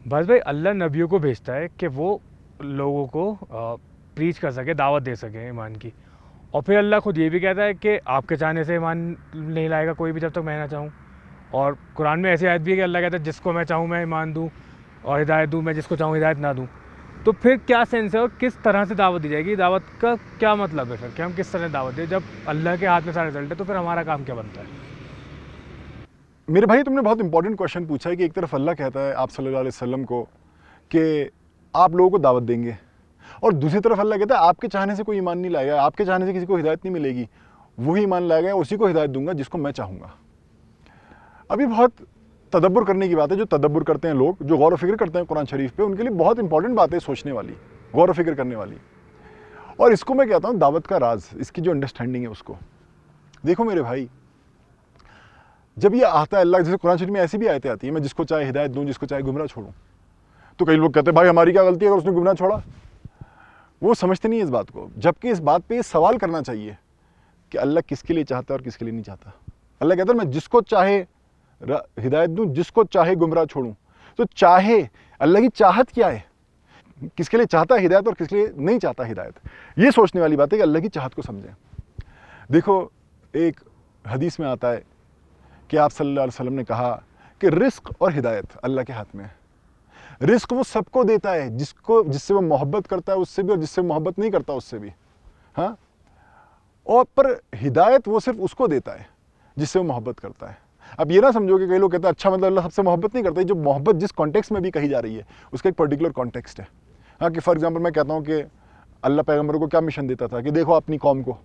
बस भाई अल्लाह नबियों को भेजता है कि वो लोगों को प्रीच कर सके, दावत दे सके ईमान की। और फिर अल्लाह खुद ये भी कहता है कि आपके चाहने से ईमान नहीं लाएगा कोई भी जब तक मैं ना चाहूँ। और कुरान में ऐसी आयत भी है कि अल्लाह कहता है जिसको मैं चाहूँ मैं ईमान दूँ और हिदायत दूँ, मैं जिसको चाहूँ हिदायत ना दूँ। तो फिर क्या सेंस है और किस तरह से दावत दी जाएगी? दावत का क्या मतलब है फिर कि हम किस तरह दावत दें? जब अल्लाह के हाथ में सारा रिजल्ट है तो फिर हमारा काम क्या बनता है? मेरे भाई, तुमने बहुत इंपॉर्टेंट क्वेश्चन पूछा है कि एक तरफ अल्लाह कहता है आप सल्लल्लाहु अलैहि वसल्लम को कि आप लोगों को दावत देंगे, और दूसरी तरफ अल्लाह कहता है आपके चाहने से कोई ईमान नहीं लाएगा, आपके चाहने से किसी को हिदायत नहीं मिलेगी, वही ईमान लाएगा, उसी को हिदायत दूंगा जिसको मैं चाहूँगा। अभी बहुत तदब्बर करने की बात है। जो तदब्बर करते हैं लोग, जो गौर व फिक्र करते हैं कुरान शरीफ पे, उनके लिए बहुत इंपॉर्टेंट बात है सोचने वाली, गौर व फिक्र करने वाली। और इसको मैं कहता हूँ दावत का राज, इसकी जो अंडरस्टैंडिंग है उसको देखो मेरे भाई। जब ये आता है अल्लाह, जैसे कुरान शरीफ में ऐसी भी आयतें आती हैं, मैं जिसको चाहे हिदायत दूँ, जिसको चाहे गुमराह छोड़ूँ। तो कई लोग कहते हैं भाई हमारी क्या गलती है अगर उसने गुमराह छोड़ा। वो समझते नहीं है इस बात को, जबकि इस बात पे सवाल करना चाहिए कि अल्लाह किसके लिए चाहता है और किसके लिए नहीं चाहता। अल्लाह कहता है मैं जिसको चाहे हिदायत दूँ, जिसको चाहे गुमराह छोड़ूँ। तो चाहे, अल्लाह की चाहत क्या है, किसके लिए चाहता है हिदायत और किसके लिए नहीं चाहता हिदायत, ये सोचने वाली बात है कि अल्लाह की चाहत को समझें। देखो, एक हदीस में आता है कि आप सल्लल्लाहु अलैहि वसल्लम ने कहा कि रिस्क और हिदायत अल्लाह के हाथ में है। रिस्क वो सबको देता है, जिससे वो मोहब्बत करता है उससे भी, और जिससे मोहब्बत नहीं करता उससे भी। हाँ, और पर हिदायत वो सिर्फ उसको देता है जिससे वो मोहब्बत करता है। अब ये ना समझो कि कई लोग कहते हैं अच्छा मतलब अल्लाह सबसे मोहब्बत नहीं करता। जो मोहब्बत जिस कॉन्टेक्स्ट में भी कही जा रही है उसका एक पर्टिकुलर कॉन्टेक्स्ट है। हाँ, कि फॉर एग्जाम्पल मैं कहता हूँ कि अल्लाह पैगम्बरों को क्या मिशन देता था कि देखो अपनी कौम को,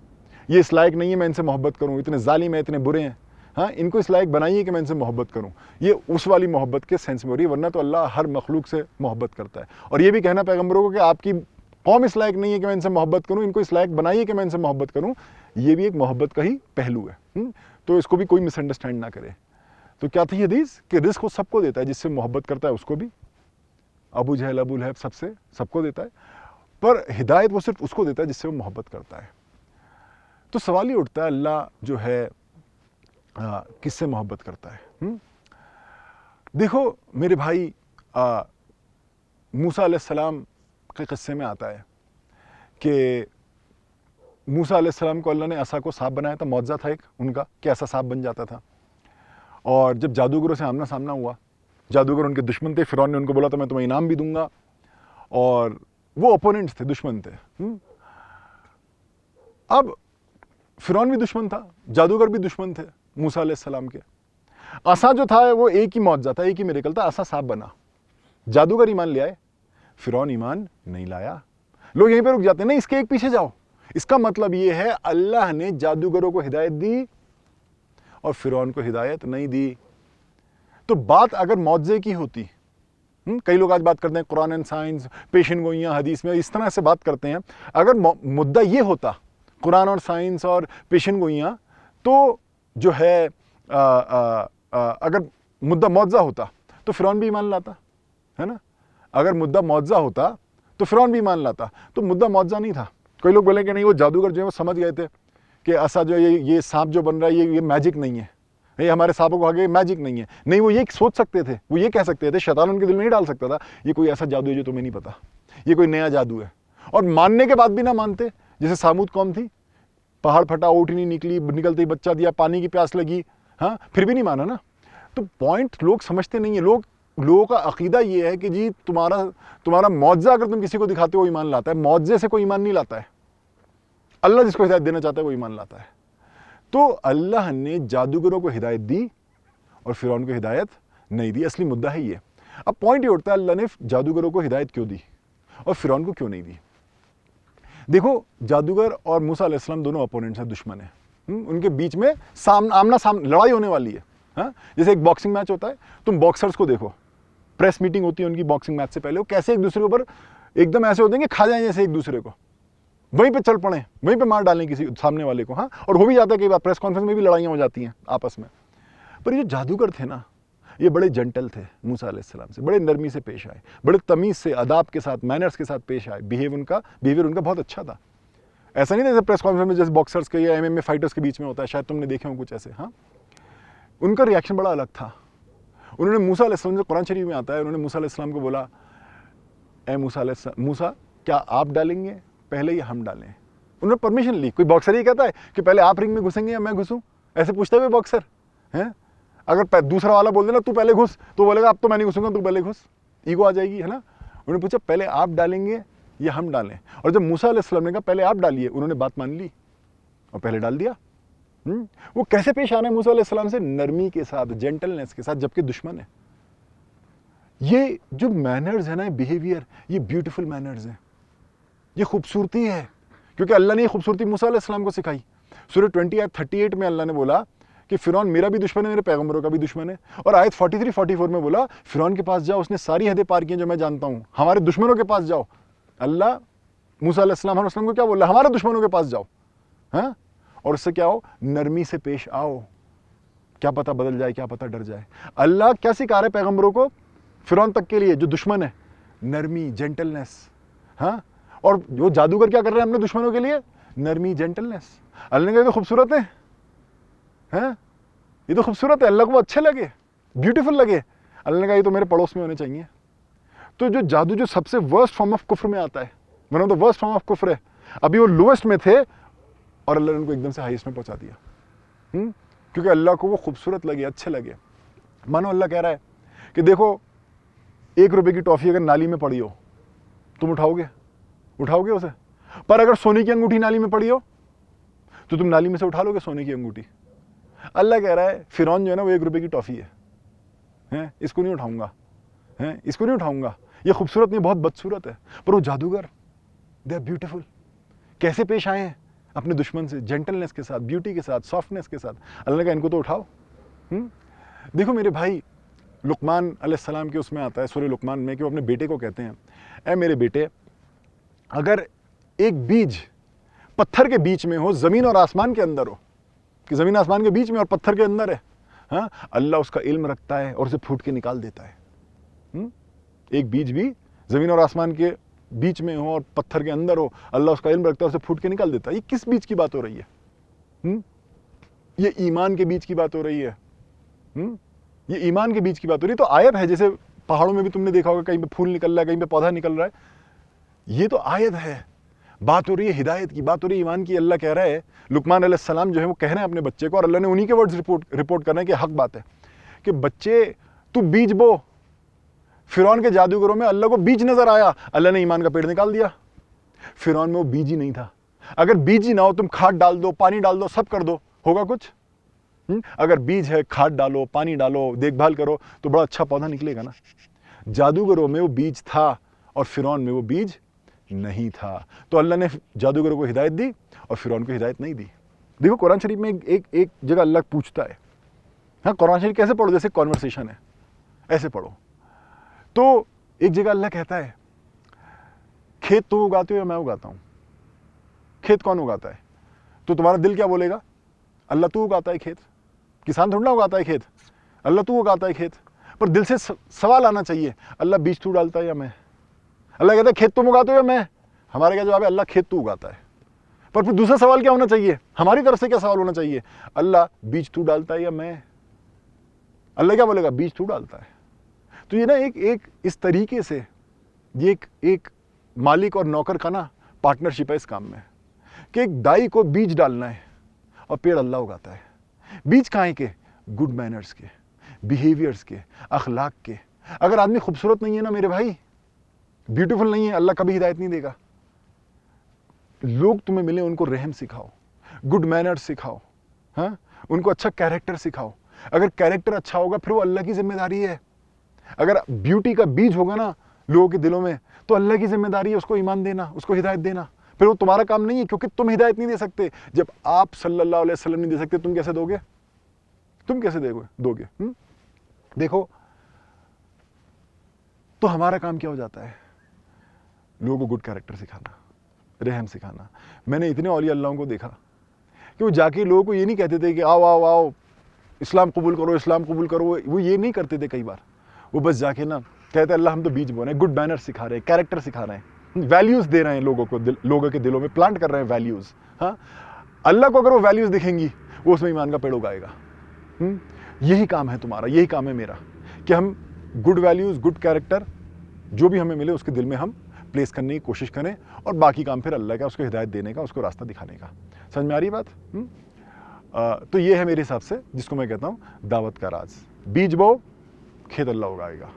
ये इस लायक नहीं है मैं इनसे मोहब्बत करूँ, इतने जालिम है, इतने बुरे हैं, हाँ इनको इस लायक बनाइए कि मैं इनसे मोहब्बत करूँ। ये उस वाली मोहब्बत के सेंस में हो रही है, वरना तो अल्लाह हर मखलूक से मोहब्बत करता है। और ये भी कहना पैगम्बरों को कि आपकी कौम इस लायक नहीं है कि मैं इनसे मोहब्बत करूँ, इनको इस लायक बनाइए कि मैं इनसे मोहब्बत करूँ, ये भी एक मोहब्बत का ही पहलू है। तो इसको भी कोई मिसअंडरस्टैंड ना करे। तो क्या थी हदीस कि रिस्क वो सबको देता है, जिससे मोहब्बत करता है उसको भी, अबू जहल अबू लहब सबसे, सबको देता है, पर हिदायत वो सिर्फ उसको देता है जिससे वो मोहब्बत करता है। तो सवाल ये उठता है अल्लाह जो है किससे मोहब्बत करता है। देखो मेरे भाई, मूसा अलैहिस्सलाम के किस्से में आता है कि मूसा अलैहिस्सलाम को अल्लाह ने असा को सांप बनाया था, मौजज़ा था एक उनका कि ऐसा सांप बन जाता था। और जब जादूगरों से आमना सामना हुआ, जादूगर उनके दुश्मन थे, फिरौन ने उनको बोला था मैं तुम्हें इनाम भी दूंगा, और वो ओपोनेंट्स थे, दुश्मन थे। अब फिरौन भी दुश्मन था, जादूगर भी दुश्मन थे मूसा अलैहिस्सलाम के। असा जो था वो एक ही मौजज़ा था, एक ही मिरेकल था, असा सांप बना। जादूगर ईमान ले आए, फिरौन ईमान नहीं लाया। लोग यहीं पे रुक जाते हैं, नहीं इसके एक पीछे जाओ। इसका मतलब ये है अल्लाह ने जादूगरों को हिदायत दी और फिरौन को हिदायत नहीं दी। तो बात अगर मौजज़े की होती, कई लोग आज बात करते हैं कुरान एंड साइंस, पेशन गोइयाँ हदीस में, इस तरह से बात करते हैं। अगर मुद्दा ये होता कुरान और साइंस और पेशन गोइयाँ, तो जो है अगर मुद्दा मौजज़ा होता तो फिरौन भी ईमान लाता, है ना। अगर मुद्दा मौजज़ा होता तो फिरौन भी ईमान लाता, तो मुद्दा मौजज़ा नहीं था। कोई लोग बोले कि नहीं वो जादूगर जो है वो समझ गए थे कि ऐसा जो ये सांप जो बन रहा है ये मैजिक नहीं है, ये हमारे सांपों को आगे मैजिक नहीं है। नहीं, वो ये सोच सकते थे, वो ये कह सकते थे, शैतान उनके दिल में नहीं डाल सकता था ये कोई ऐसा जादू है जो तुम्हें नहीं पता, ये कोई नया जादू है। और मानने के बाद भी ना मानते, जैसे सामूद कौम थी, पहाड़ फटा, ऊँट नहीं निकली, निकलते ही बच्चा दिया, पानी की प्यास लगी, हाँ फिर भी नहीं माना ना। तो पॉइंट लोग समझते नहीं है। लोगों का अकीदा ये है कि जी तुम्हारा मौजज़ा अगर तुम किसी को दिखाते हो वो ईमान लाता है। मौजज़े से कोई ईमान नहीं लाता है, अल्लाह जिसको हिदायत देना चाहता है वो ईमान लाता है। तो अल्लाह ने जादूगरों को हिदायत दी और फिरौन को हिदायत नहीं दी। असली मुद्दा है ये। अब पॉइंट ये उठता है अल्लाह ने जादूगरों को हिदायत क्यों दी और फिरौन को क्यों नहीं दी। देखो, जादूगर और मूसा अलैहिस्सलाम दोनों अपोनेंट्स हैं, दुश्मन हैं। उनके बीच में आमना सामना लड़ाई होने वाली है। हाँ, जैसे एक बॉक्सिंग मैच होता है, तुम बॉक्सर्स को देखो, प्रेस मीटिंग होती है उनकी बॉक्सिंग मैच से पहले, वो कैसे एक दूसरे के ऊपर एकदम ऐसे होते हैं कि खा जाएं जैसे एक दूसरे को, वहीं पे चल पड़े, वहीं पे मार डालें किसी सामने वाले को। हाँ, और हो भी जाता है कई बार, प्रेस कॉन्फ्रेंस में भी लड़ाइयाँ हो जाती हैं आपस में। पर ये जो जादूगर थे ना, ये बड़े जेंटल थे मूसा अलैहिस्सलाम से, बड़े नरमी से पेश आए, बड़े तमीज़ से, अदाब के साथ, मैनर्स के साथ पेश आए। बिहेवियर उनका बहुत अच्छा था। ऐसा नहीं था जैसे प्रेस कॉन्फ्रेंस में जैसे बॉक्सर्स के या MMA फाइटर्स के बीच में होता है, शायद तुमने देखे हो कुछ ऐसे। हाँ, उनका रिएक्शन बड़ा अलग था। انہوں نے موسیٰ علیہ السلام سے, قرآن شریف میں آتا ہے, انہوں نے موسیٰ علیہ السلام کو بولا اے موسیٰ علیہ السلام, موسیٰ کیا آپ ڈالیں گے پہلے یا ہم ڈالیں؟ انہوں نے پرمیشن لی. کوئی باکسر یہ کہتا ہے کہ پہلے آپ رنگ میں گھسیں گے یا میں گھسوں؟ ایسے پوچھتا ہے باکسر ہیں؟ اگر دوسرا والا بول دینا تو پہلے گھس, تو بولے گا اب تو میں نہیں گھسوں گا, تو پہلے گھس, ایگو آ جائے گی, ہے نا. انہوں نے پوچھا پہلے آپ ڈالیں گے یا ہم ڈالیں؟ اور جب موسیٰ علیہ السلام نے کہا پہلے آپ ڈالیے, انہوں نے بات مان لی اور پہلے ڈال دیا. وہ کیسے پیش آنا ہے موسیٰ علیہ السلام سے؟ نرمی کے ساتھ, جینٹلنس کے ساتھ, جبکہ دشمن ہے. یہ جو مینرز ہے نا, بیہیویئر, یہ بیوٹیفل مینرز ہیں, یہ خوبصورتی ہے, کیونکہ اللہ نے یہ خوبصورتی موسیٰ علیہ السلام کو سکھائی. سورہ 20 آیت 38 میں اللہ نے بولا کہ فرعون میرا بھی دشمن ہے, میرے پیغمبروں کا بھی دشمن ہے. اور آیت 43-44 میں بولا فرعون کے پاس جاؤ, اس نے ساری حدیں پار کی ہیں جو میں جانتا ہوں, ہمارے دشمنوں کے پاس جاؤ. اللہ موسیٰ علیہ السلام کو کیا بولا؟ ہمارے دشمنوں کے پاس جاؤ, ہاں, اور اس سے کیا ہو؟ نرمی سے پیش آؤ, کیا پتہ بدل جائے, کیا پتہ ڈر جائے. اللہ کیا سکھا رہے پیغمبروں کو فرعون تک کے لیے جو دشمن ہے؟ نرمی, جینٹلنس, ہاں. اور جو جادوگر کیا کر رہے ہیں اپنے دشمنوں کے لیے؟ نرمی, جینٹلنس. اللہ نے کہا یہ تو خوبصورت ہے, ہاں, یہ تو خوبصورت ہے, اللہ کو وہ اچھے لگے, بیوٹیفل لگے. اللہ نے کہا یہ تو میرے پڑوس میں ہونے چاہیے. تو جو جادو جو سب سے ورسٹ فارم آف کفر میں آتا ہے, one of the worst form of کفر ہے, ابھی وہ لوسٹ میں تھے اور اللہ نے ان کو ایک دم سے ہائیسٹ میں پہنچا دیا, کیونکہ اللہ کو وہ خوبصورت لگے, اچھے لگے. مانو اللہ کہہ رہا ہے کہ دیکھو 1 روپے کی ٹافی اگر نالی میں پڑی ہو تم اٹھاؤ گے اسے, پر اگر سونے کی انگوٹھی نالی میں پڑی ہو تو تم نالی میں سے اٹھا لو گے سونے کی انگوٹھی. اللہ کہہ رہا ہے فرعون جو ہے نا وہ 1 روپے کی ٹافی ہے, اس کو نہیں اٹھاؤں گا, اس کو نہیں اٹھاؤں گا, یہ خوبصورت نہیں, بہت بدصورت ہے. پر وہ جادوگر دے آر بیوٹیفل, کیسے پیش آئے ہیں اپنے دشمن سے؟ جینٹلنس کے ساتھ, بیوٹی کے ساتھ, سافٹنس کے ساتھ. اللہ نے کہا ان کو تو اٹھاؤ. دیکھو میرے بھائی, لقمان علیہ السلام کے اس میں آتا ہے سورہ لقمان میں کہ وہ اپنے بیٹے کو کہتے ہیں اے میرے بیٹے, اگر ایک بیج پتھر کے بیچ میں ہو, زمین اور آسمان کے اندر ہو, کہ زمین آسمان کے بیچ میں اور پتھر کے اندر ہے, ہاں, اللہ اس کا علم رکھتا ہے اور اسے پھوٹ کے نکال دیتا ہے. ایک بیج بھی زمین اور آسمان کے بیچ میں ہو اور پتھر کے اندر ہو, اللہ اس کا علم رکھتا ہے, اسے پھوٹ کے نکال دیتا ہے. یہ کس بیج کی بات ہو رہی ہے؟ یہ ایمان کے بیج کی بات ہو رہی ہے. یہ ایمان کے بیج کی بات ہو رہی ہے. تو آیت ہے, جیسے پہاڑوں میں بھی تم نے دیکھا ہوگا کہیں پہ پھول نکل رہا ہے, کہیں پہ پودا نکل رہا ہے. یہ تو آیت ہے, بات ہو رہی ہے ہدایت کی, بات ہو رہی ہے ایمان کی. اللہ کہہ رہا ہے, لقمان علیہ السلام جو ہے وہ کہہ رہے ہیں اپنے بچے کو, اور اللہ نے انہی کے ورڈز رپورٹ کرنا ہے کہ حق بات ہے کہ بچے تو بیج بو. فرعون کے جادوگروں میں اللہ کو بیج نظر آیا, اللہ نے ایمان کا پیڑ نکال دیا. فرعون میں وہ بیج ہی نہیں تھا. اگر بیج ہی نہ ہو, تم کھاد ڈال دو, پانی ڈال دو, سب کر دو, ہوگا کچھ؟ اگر بیج ہے, کھاد ڈالو, پانی ڈالو, دیکھ بھال کرو, تو بڑا اچھا پودا نکلے گا نا. جادوگروں میں وہ بیج تھا اور فرعون میں وہ بیج نہیں تھا. تو اللہ نے جادوگروں کو ہدایت دی اور فرعون کو ہدایت نہیں دی. دیکھو قرآن شریف میں ایک جگہ اللہ پوچھتا ہے, ہاں, قرآن شریف کیسے پڑھو؟ جیسے کانورسیشن ہے, ایسے پڑھو. تو ایک جگہ اللہ کہتا ہے کھیت تو اگاتے ہو یا میں اگاتا ہوں؟ کھیت کون اگاتا ہے؟ تو تمہارا دل کیا بولے گا؟ اللہ تو اگاتا ہے کھیت, کسان تھوڑا اگاتا ہے کھیت, اللہ تو اگاتا ہے کھیت. پر دل سے سوال آنا چاہیے, اللہ بیج تو ڈالتا ہے یا میں؟ اللہ کہتا ہے کھیت تم اگاتے ہو یا میں؟ ہمارا کیا جواب ہے؟ اللہ کھیت تو اگاتا ہے. پر پھر دوسرا سوال کیا ہونا چاہیے ہماری طرف سے؟ کیا سوال ہونا چاہیے؟ اللہ بیج تو ڈالتا ہے یا میں؟ اللہ کیا بولے گا؟ بیج تو ڈالتا ہے. تو یہ نا ایک اس طریقے سے یہ ایک مالک اور نوکر کا نا پارٹنرشپ ہے اس کام میں, کہ ایک دائی کو بیج ڈالنا ہے اور پیڑ اللہ اگاتا ہے. بیج کہاں کے؟ گڈ مینرز کے, بیہیویئرز کے, اخلاق کے. اگر آدمی خوبصورت نہیں ہے نا میرے بھائی, بیوٹیفل نہیں ہے, اللہ کبھی ہدایت نہیں دے گا. لوگ تمہیں ملے ان کو رحم سکھاؤ, گڈ مینرز سکھاؤ, ہاں, ان کو اچھا کیریکٹر سکھاؤ. اگر کیریکٹر اچھا ہوگا پھر وہ اللہ کی ذمہ داری ہے. اگر بیوٹی کا بیج ہوگا نا لوگوں کے دلوں میں تو اللہ کی ذمہ داری ہے اس کو ایمان دینا, اس کو ہدایت دینا. پھر وہ تمہارا کام نہیں ہے, کیونکہ تم ہدایت نہیں دے سکتے. جب آپ صلی اللہ علیہ وسلم نہیں دے سکتے, تم کیسے دو گے؟ تم کیسے دو گے؟ دیکھو, تو ہمارا کام کیا ہو جاتا ہے؟ لوگوں کو گڈ کیریکٹر سکھانا, رحم سکھانا. میں نے اتنے اولیاء اللہوں کو دیکھا کہ وہ جا کے لوگوں کو یہ نہیں کہتے تھے کہ آؤ آؤ آؤ اسلام قبول کرو, اسلام قبول کرو. وہ یہ نہیں کرتے تھے. کئی بار وہ بس جا کے نا کہتے اللہ ہم تو بیج بو رہے ہیں, گڈ مینر سکھا رہے ہیں, کیریکٹر سکھا رہے ہیں, ویلیوز دے رہے ہیں لوگوں کو, لوگوں کے دلوں میں پلانٹ کر رہے ہیں ویلیوز. ہاں, اللہ کو اگر وہ ویلیوز دکھیں گی وہ اس میں ایمان کا پیڑ اگائے گا. یہی کام ہے تمہارا, یہی کام ہے میرا, کہ ہم گڈ ویلیوز گڈ کیریکٹر جو بھی ہمیں ملے اس کے دل میں ہم پلیس کرنے کی کوشش کریں, اور باقی کام پھر اللہ کا, اس کو ہدایت دینے کا, اس کو راستہ دکھانے کا. سمجھ میں آ رہی بات؟ تو یہ ہے میرے حساب سے جس کو میں کہتا ہوں دعوت کا راز. بیج بو, کھیت اللہ اگائے گا.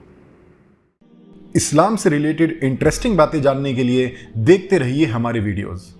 اسلام سے ریلیٹڈ انٹرسٹنگ باتیں جاننے کے لیے دیکھتے رہیے ہمارے ویڈیوز.